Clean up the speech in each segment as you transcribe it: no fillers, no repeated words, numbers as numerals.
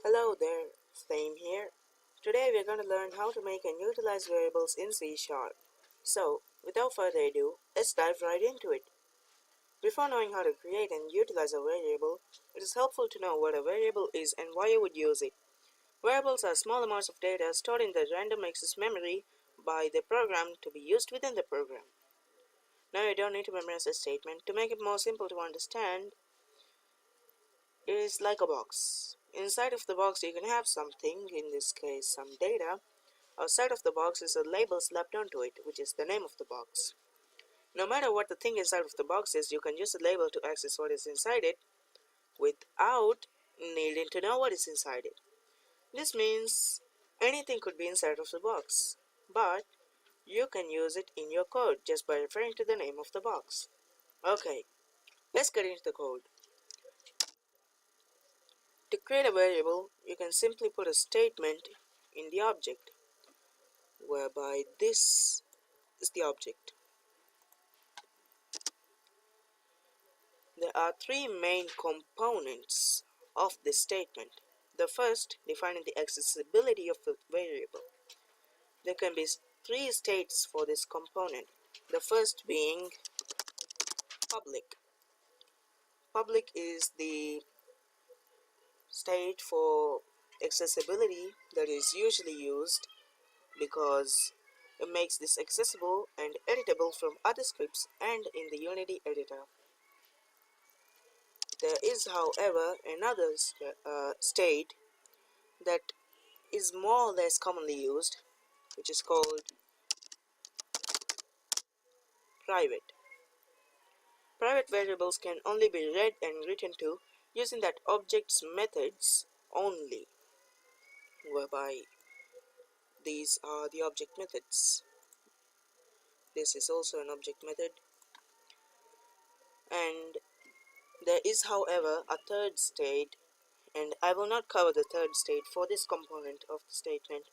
Hello there, Flame here. Today we're going to learn how to make and utilize variables in C#. So, without further ado, let's dive right into it. Before knowing how to create and utilize a variable, it is helpful to know what a variable is and why you would use it. Variables are small amounts of data stored in the random access memory by the program to be used within the program. Now you don't need to memorize a statement. To make it more simple to understand, it is like a box. Inside of the box you can have something, in this case some data. Outside of the box is a label slapped onto it, which is the name of the box. No matter what the thing inside of the box is, you can use the label to access what is inside it without needing to know what is inside it. This means anything could be inside of the box, but you can use it in your code just by referring to the name of the box. Okay, let's get into the code. To create a variable, you can simply put a statement in the object, whereby this is the object. There are three main components of this statement. The first, defining the accessibility of the variable. There can be three states for this component. The first being public. Public is the state for accessibility that is usually used because it makes this accessible and editable from other scripts and in the Unity editor. There is, however, another state that is more or less commonly used, which is called private. Private variables can only be read and written to using that object's methods only, whereby these are the object methods. This is also an object method, and there is, however, a third state, and I will not cover the third state for this component of the statement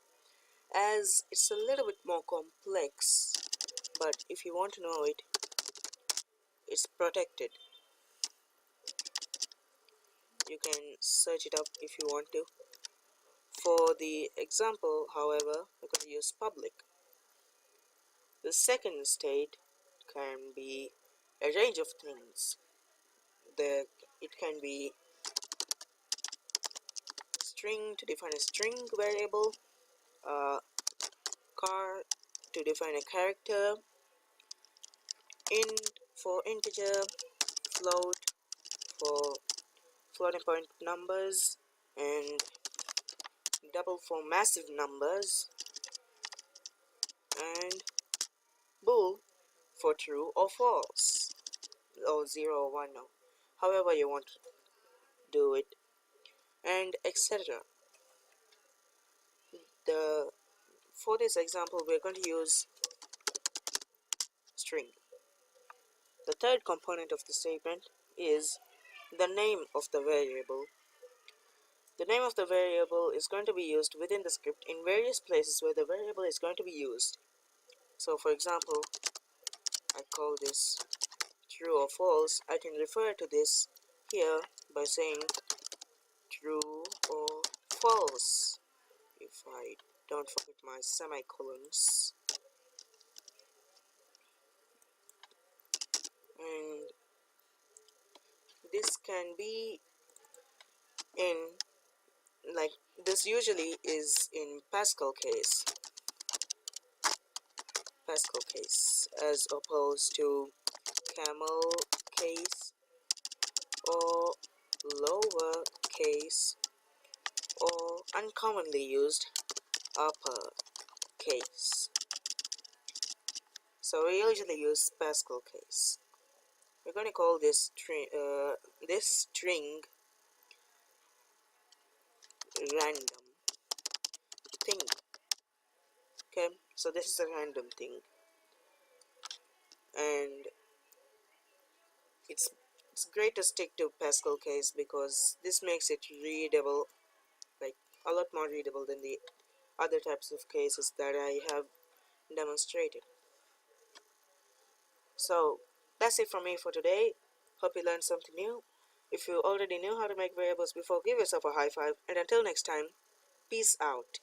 as it's a little bit more complex, but if you want to know it, it's protected. You can search it up if you want to. For the example, however, we're going to use public. The second state can be a range of things. It can be string to define a string variable, char to define a character, int for integer, float for floating point numbers, and double for massive numbers, and bool for true or false, or 0 or 1, no, however you want to do it, and etc. For this example, we're going to use string. The third component of the statement is the name of the variable. The name of the variable is going to be used within the script in various places where the variable is going to be used. So for example, I call this true or false. I can refer to this here by saying true or false if I don't forget my semicolons. And this can be in, like, this usually is in Pascal case as opposed to camel case or lower case or uncommonly used upper case. So we usually use Pascal case. We're going to call this string random thing. Okay, so this is a random thing, and it's great to stick to Pascal case because this makes it readable, like a lot more readable than the other types of cases that I have demonstrated. So that's it from me for today. Hope you learned something new. If you already knew how to make variables before, give yourself a high five, and until next time, peace out.